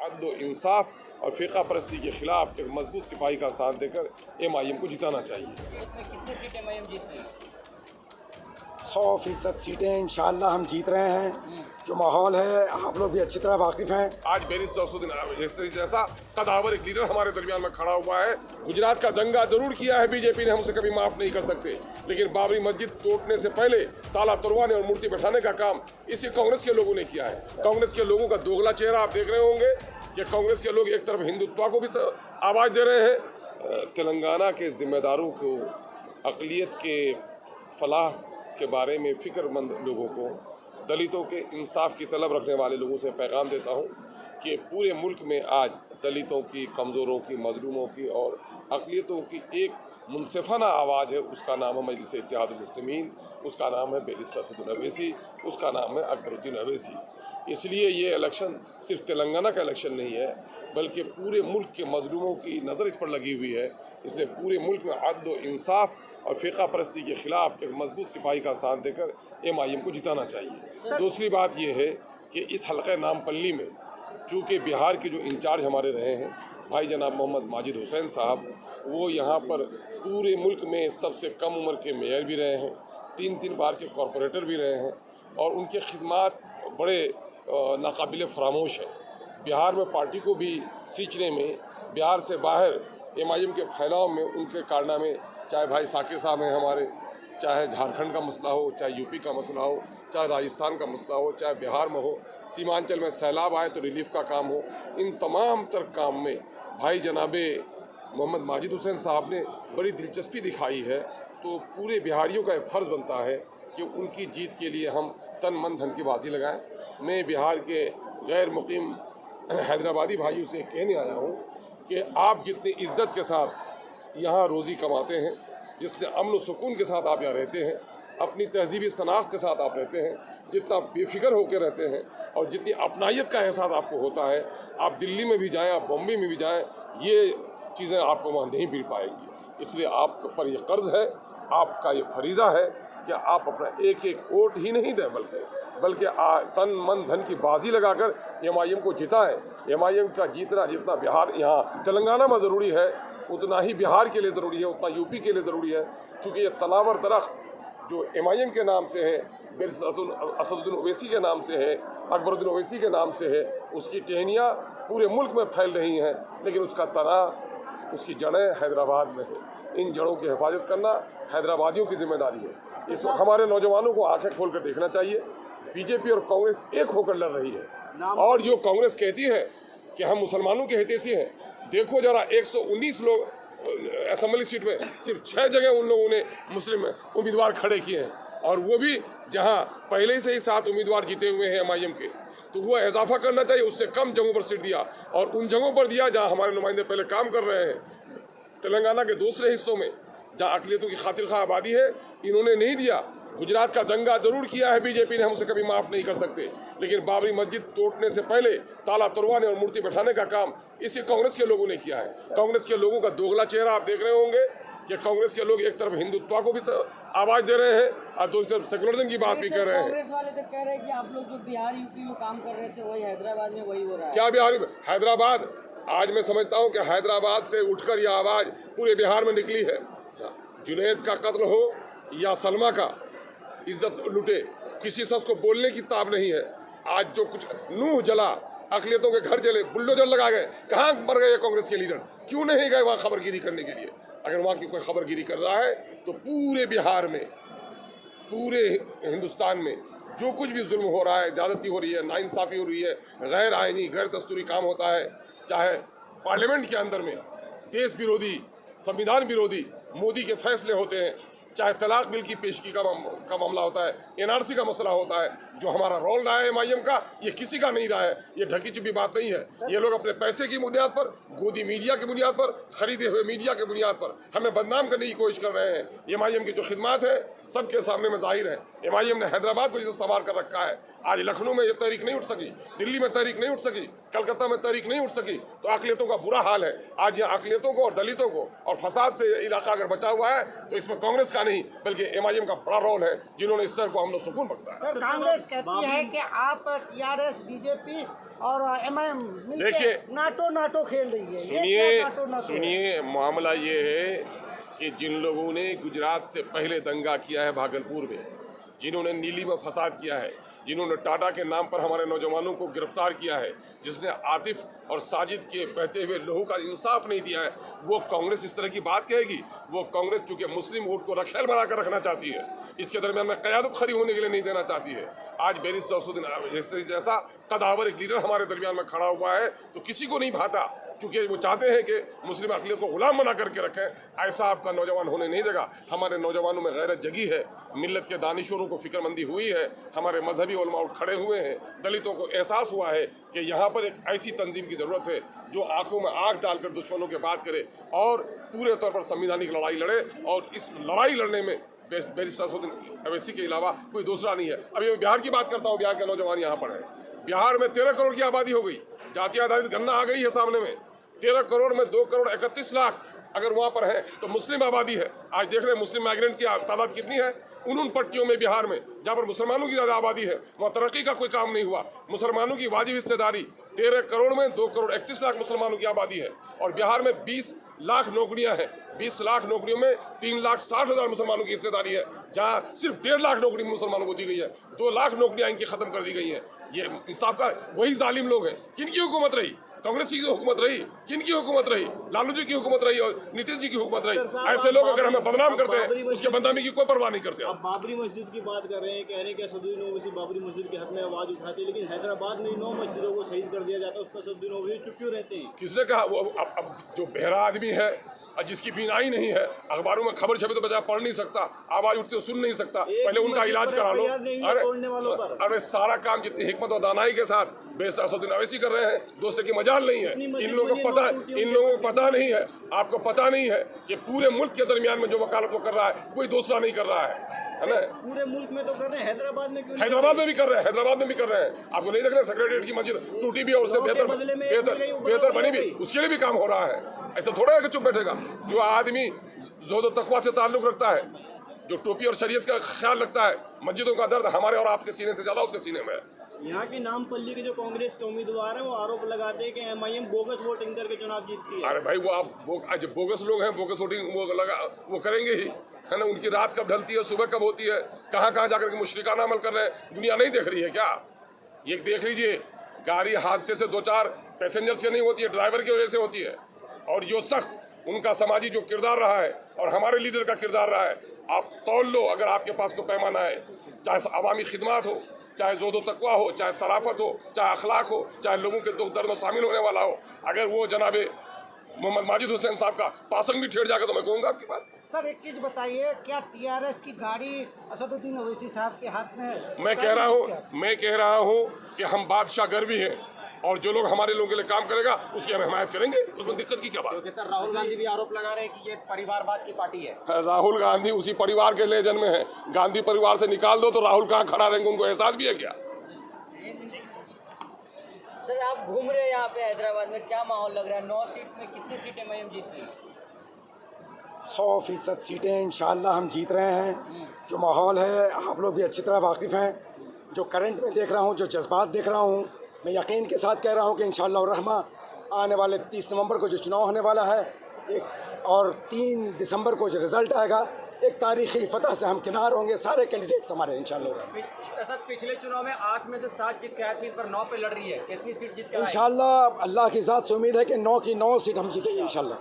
अदल व इंसाफ और फ़िक़ा परस्ती के ख़िलाफ़ एक मजबूत सिपाही का साथ देकर MIM को जिताना चाहिए। कितनी सीट MIM जीत रही है? 100% सीटें इंशाअल्लाह हम जीत रहे हैं। जो माहौल है आप लोग भी अच्छी तरह वाकिफ़ हैं। आज बैरिस्टर असदुद्दीन जैसा कदावर एक लीडर हमारे दरमियान में खड़ा हुआ है। गुजरात का दंगा जरूर किया है बीजेपी ने, हम उसे कभी माफ़ नहीं कर सकते, लेकिन बाबरी मस्जिद तोड़ने से पहले ताला तुड़वाने और मूर्ति बैठाने का काम इसी कांग्रेस के लोगों ने किया है। कांग्रेस के लोगों का दोगला चेहरा आप देख रहे होंगे कि कांग्रेस के लोग एक तरफ हिंदुत्व को भी आवाज़ दे रहे हैं। तेलंगाना के जिम्मेदारों को अक़लियत के फलाह के बारे में फ़िक्रमंद लोगों को, दलितों के इंसाफ की तलब रखने वाले लोगों से पैगाम देता हूँ कि पूरे मुल्क में आज दलितों की, कमज़ोरों की, मजलूमों की और अक़लियतों की एक मुनसिफाना आवाज़ है। उसका नाम है मजलिस इत्तेहादुल मुस्लिमीन, उसका नाम है बैरिस्टर असदुद्दीन ओवैसी, उसका नाम है अकबरुद्दीन ओवैसी। इसलिए ये इलेक्शन सिर्फ तेलंगाना का इलेक्शन नहीं है, बल्कि पूरे मुल्क के मजलूमों की नज़र इस पर लगी हुई है। इसलिए पूरे मुल्क में अदल व इंसाफ और फ़िक़ा परस्ती के ख़िलाफ़ एक मजबूत सिपाही का साथ देकर MIM को जिताना चाहिए। दूसरी बात यह है कि इस हल्क़े नामपल्ली में चूँकि बिहार के जो इंचार्ज हमारे रहे हैं भाई जनाब मोहम्मद माजिद हुसैन साहब, वो यहाँ पर पूरे मुल्क में सबसे कम उम्र के मेयर भी रहे हैं, 3 बार के कॉरपोरेटर भी रहे हैं और उनके खिदमात बड़े नाकाबिल फरामोश हैं। बिहार में पार्टी को भी सींचने में, बिहार से बाहर MIM के फैलाव में उनके कारनामे, चाहे भाई साकिर साहब हैं हमारे, चाहे झारखंड का मसला हो, चाहे यूपी का मसला हो, चाहे राजस्थान का मसला हो, चाहे बिहार में हो, सीमांचल में सैलाब आए तो रिलीफ का काम हो, इन तमाम तर काम में भाई जनाबे मोहम्मद माजिद हुसैन साहब ने बड़ी दिलचस्पी दिखाई है। तो पूरे बिहारियों का फ़र्ज़ बनता है कि उनकी जीत के लिए हम तन मन धन की बाजी लगाएं। मैं बिहार के गैर मुकीम हैदराबादी भाइयों से कहने आया हूँ कि आप जितनी इज़्ज़त के साथ यहाँ रोज़ी कमाते हैं, जितने अमन व सुकून के साथ आप यहाँ रहते हैं, अपनी तहजीबी शनाख्त के साथ आप रहते हैं, जितना बेफिक्र होकर रहते हैं और जितनी अपनायत का एहसास आपको होता है, आप दिल्ली में भी जाएँ, आप बॉम्बे में भी जाएँ, ये चीज़ें आपको वहाँ नहीं मिल पाएंगी। इसलिए आप पर यह कर्ज़ है, आपका ये फरीज़ा है कि आप अपना एक एक वोट ही नहीं दें, बल्कि तन मन धन की बाजी लगाकर MIM को जिताएं। MIM का जीतना जितना बिहार यहाँ तेलंगाना में ज़रूरी है, उतना ही बिहार के लिए ज़रूरी है, उतना यूपी के लिए ज़रूरी है। चूँकि ये तनावर दरख्त जो MIM के नाम से है, बैरिस्टर असदुद्दीन ओवैसी के नाम से है, अकबरुद्दीन ओवैसी के नाम से है, उसकी टहनियाँ पूरे मुल्क में फैल रही हैं, लेकिन उसका तना, उसकी जड़ें हैदराबाद में है। इन जड़ों की हिफाजत करना हैदराबादियों की जिम्मेदारी है। इस वक्त हमारे नौजवानों को आंखें खोल कर देखना चाहिए। बीजेपी और कांग्रेस एक होकर लड़ रही है और जो कांग्रेस कहती है कि हम मुसलमानों के हितैषी हैं, देखो जरा 119 लोग असेंबली सीट में सिर्फ 6 जगह उन लोगों ने मुस्लिम उम्मीदवार खड़े किए हैं, और वो भी जहां पहले से ही 7 उम्मीदवार जीते हुए हैं MIM के। तो वो इजाफा करना चाहिए, उससे कम जगहों पर सीट दिया और उन जगहों पर दिया जहां हमारे नुमाइंदे पहले काम कर रहे हैं। तेलंगाना के दूसरे हिस्सों में जहाँ अक़लियतों की खातिर खा आबादी है, इन्होंने नहीं दिया। गुजरात का दंगा जरूर किया है बीजेपी ने, हम उसे कभी माफ़ नहीं कर सकते, लेकिन बाबरी मस्जिद तोड़ने से पहले ताला तुड़वाने और मूर्ति बैठाने का काम इसी कांग्रेस के लोगों ने किया है। कांग्रेस के लोगों का दोगला चेहरा आप देख रहे होंगे कि कांग्रेस के लोग एक तरफ हिंदुत्व को भी आवाज़ दे रहे हैं और दूसरी तरफ सेकुलरिज्म की बात भी कर रहे हैं। कांग्रेस वाले तो कह रहे हैं कि आप लोग जो बिहार यूपी में काम कर रहे थे वही हैदराबाद में वही हो रहा है। क्या बिहार में? हैदराबाद, आज मैं समझता हूँ कि हैदराबाद से उठकर यह आवाज़ पूरे बिहार में निकली है। जुनैद का कत्ल हो या सलमा का इज्जत लुटे, किसी शख्स को बोलने की ताब नहीं है। आज जो कुछ नूह जला, अक़लियतों के घर जले, बुलडोजर लगा गए, कहाँ मर गए कांग्रेस के लीडर? क्यों नहीं गए वहाँ खबरगिरी करने के लिए? अगर वहाँ की कोई खबरगिरी कर रहा है तो पूरे बिहार में, पूरे हिंदुस्तान में जो कुछ भी जुल्म हो रहा है, ज़्यादती हो रही है, नाइंसाफ़ी हो रही है, गैर आइनी, गैर दस्तूरी काम होता है, चाहे पार्लियामेंट के अंदर में देश विरोधी, संविधान विरोधी मोदी के फैसले होते हैं, चाहे तलाक बिल की पेशगी का मामला होता है, NRC का मसला होता है, जो हमारा रोल रहा है MIM का, ये किसी का नहीं रहा है। ये ढकी छिपी बात नहीं है। ये लोग अपने पैसे की बुनियाद पर, गोदी मीडिया की बुनियाद पर, खरीदे हुए मीडिया की बुनियाद पर हमें बदनाम करने की कोशिश कर रहे हैं। MIM की जो खिदमत है सबके सामने में जाहिर है। MIM ने हैदराबाद को जैसे संवार कर रखा है। आज लखनऊ में ये तहरीक नहीं उठ सकी, दिल्ली में तहरीक नहीं उठ सकी, कलकत्ता में तहरीक नहीं उठ सकी, तो अक़लियतों का बुरा हाल है। आज यहाँ अक़लियतों को और दलितों को और फसाद से इलाका अगर बचा हुआ है तो इसमें कांग्रेस का का नहीं बल्कि MIM का बड़ा रोल है, जिन्होंने इस शहर को हम लोग सुकून बख्शा है। सर कांग्रेस कहती है कि आप TRS BJP और MIM देखिए, नाटो खेल रही है। ये क्या नाटो सुनिए, मामला ये है कि जिन लोगों ने गुजरात से पहले दंगा किया है भागलपुर में, जिन्होंने नीली में फसाद किया है, जिन्होंने टाटा के नाम पर हमारे नौजवानों को गिरफ्तार किया है, जिसने आतिफ और साजिद के बहते हुए लोगों का इंसाफ नहीं दिया है, वो कांग्रेस इस तरह की बात कहेगी? वो कांग्रेस चूंकि मुस्लिम वोट को रखेल बनाकर रखना चाहती है, इसके दरमियान में क़यादत खड़ी होने के लिए नहीं देना चाहती है। आज बैरिस्टर असदुद्दीन जैसा कदावर एक लीडर हमारे दरमियान में खड़ा हुआ है तो किसी को नहीं भाता, चूँकि वो चाहते हैं कि मुस्लिम अक़लियत को गुलाम बना करके रखें। ऐसा आपका नौजवान होने नहीं देगा। हमारे नौजवानों में गैरत जगी है, मिल्लत के दानिशोरों को फिक्रमंदी हुई है, हमारे मजहबी उलमा उठ खड़े हुए हैं, दलितों को एहसास हुआ है कि यहाँ पर एक ऐसी तंजीम की ज़रूरत है जो आंखों में आँख डालकर दुश्मनों की बात करे और पूरे तौर पर संविधानिक लड़ाई लड़े। और इस लड़ाई लड़ने में बैरिस्टर असदुद्दीन अवैसी के अलावा कोई दूसरा नहीं है। अभी मैं बिहार की बात करता हूँ, बिहार के नौजवान यहाँ पर है। बिहार में 13 करोड़ की आबादी हो गई, जातीय आधारित गणना आ गई है सामने में। 13 करोड़ में 2 करोड़ 31 लाख अगर वहाँ पर है तो मुस्लिम आबादी है। आज देख रहे हैं मुस्लिम माइग्रेंट की तादाद कितनी है उन पट्टियों में बिहार में, जहाँ पर मुसलमानों की ज़्यादा आबादी है, वहाँ तरक्की का कोई काम नहीं हुआ। मुसलमानों की वाजिब हिस्सेदारी 13 करोड़ में 2 करोड़ 31 लाख मुसलमानों की आबादी है और बिहार में 20 लाख नौकरियां हैं। 20 लाख नौकरियों में 3,60,000 मुसलमानों की हिस्सेदारी है, जहाँ सिर्फ 1.5 लाख नौकरी मुसलमानों को दी गई है। 2 लाख नौकरियां इनकी ख़त्म कर दी गई हैं। ये इंसाफ का वही जालिम लोग हैं। किनकी हुकूमत रही? कांग्रेस की हुकूमत रही? किनकी हुकूमत रही? लालू जी की हुकूमत रही और नीतीश जी की हुकूमत रही। ऐसे लोग अगर हमें बदनाम करते हैं उसके बदनामी की कोई परवाह नहीं करते। अब बाबरी मस्जिद की बात कर रहे हैं, कह रहे हैं कि असदुद्दीन ओवैसी बाबरी मस्जिद के हक में आवाज उठाते हैं, लेकिन हैदराबाद में 9 मस्जिदों को शहीद कर दिया जाता है, उस पर असदुद्दीन ओवैसी चुप क्यों रहते हैं? किसने कहा? वो अब जो बहरा आदमी है और जिसकी बीनाई नहीं है, अखबारों में खबर छपे तो बजाय पढ़ नहीं सकता, आवाज उठती तो सुन नहीं सकता, पहले उनका इलाज करा लो। अरे सारा काम जितनी हिकमत और दानाई के साथ बैरिस्टर असदुद्दीन ओवैसी कर रहे हैं, दूसरे की मजाल नहीं है। इन लोगों को पता नहीं है, आपको पता नहीं है कि पूरे मुल्क के दरमियान में जो वकालत वो कर रहा है कोई दूसरा नहीं कर रहा है ना। पूरे मुल्क में तो कर रहे हैं, हैदराबाद में क्यों? हैदराबाद में भी कर रहे हैं, हैदराबाद में भी कर रहे हैं। आपको नहीं देख रहे सेक्रेटरीट की मस्जिद टूटी भी और उससे बेहतर बनी भी, उसके लिए भी काम हो रहा है। ऐसा थोड़ा है कि चुप बैठेगा। जो आदमी ज़ोहद और तक़वा से ताल्लुक़ रखता है, जो टोपी और शरीयत का ख्याल रखता है, मस्जिदों का दर्द हमारे और आपके सीने से ज़्यादा उसके सीने में है। यहाँ की नामपल्ली के जो कांग्रेस के उम्मीदवार हैं वो आरोप लगाते हैं कि MIM बोगस वोटिंग करके चुनाव जीतती है। अरे भाई, वो आप बोगस लोग हैं, बोगस वोटिंग वो करेंगे ही, है ना। उनकी रात कब ढलती है, सुबह कब होती है, कहाँ कहाँ जाकर के मुशरिकाना अमल कर रहे हैं, दुनिया नहीं देख रही है क्या? ये देख लीजिए, गाड़ी हादसे से 2-4 पैसेंजर्स की नहीं होती है, ड्राइवर की वजह से होती है। और जो शख्स उनका समाजी जो किरदार रहा है और हमारे लीडर का किरदार रहा है, आप तौल लो। अगर आपके पास कोई पैमाना है, चाहे अवामी खिदमत हो, चाहे ज़ोद व तक़वा हो, चाहे सराफत हो, चाहे अखलाक हो, चाहे लोगों के दुख दर्द में शामिल होने वाला हो, अगर वो जनाबे मोहम्मद माजिद हुसैन साहब का पासंग भी छेड़ जाएगा तो मैं कहूँगा आपकी बात। सर एक चीज़ बताइए, क्या TRS की गाड़ी असदुद्दीन ओवैसी साहब के हाथ में है? मैं कह रहा हूँ कि हम बादशाह गर्वी हैं और जो लोग हमारे लोगों के लिए काम करेगा उसकी हम हिमायत करेंगे, उसमें दिक्कत की क्या बात है? सर राहुल गांधी भी आरोप लगा रहे हैं कि ये परिवारवाद की पार्टी है। राहुल गांधी उसी परिवार के लेजन में है। गांधी परिवार से निकाल दो तो राहुल कहाँ खड़ा रहेंगे, उनको एहसास भी है क्या? सर आप घूम रहे हैं यहाँ पे हैदराबाद में, क्या माहौल लग रहा है? 9 सीट में कितनी सीटें MIM जीत रही है? 100% सीटें इंशाल्लाह हम जीत रहे हैं। जो माहौल है आप लोग भी अच्छी तरह वाकिफ़ हैं। जो करंट में देख रहा हूँ, जो जज्बात देख रहा हूँ, मैं यकीन के साथ कह रहा हूँ कि इंशाअल्लाह रहमा आने वाले 30 नवंबर को जो चुनाव होने वाला है, और 3 दिसंबर को जो रिज़ल्ट आएगा, एक तारीख़ी फतह से हम किनार होंगे सारे कैंडिडेट्स हमारे इंशाअल्लाह। सर पिछले चुनाव में 8 में से 7 जीत के आई थी, इस पर 9 पे लड़ रही है, कितनी सीट जीत के? इंशाअल्लाह अल्लाह की ज़ात से उम्मीद है कि 9 की 9 सीट हम जीतेंगे इंशाअल्लाह।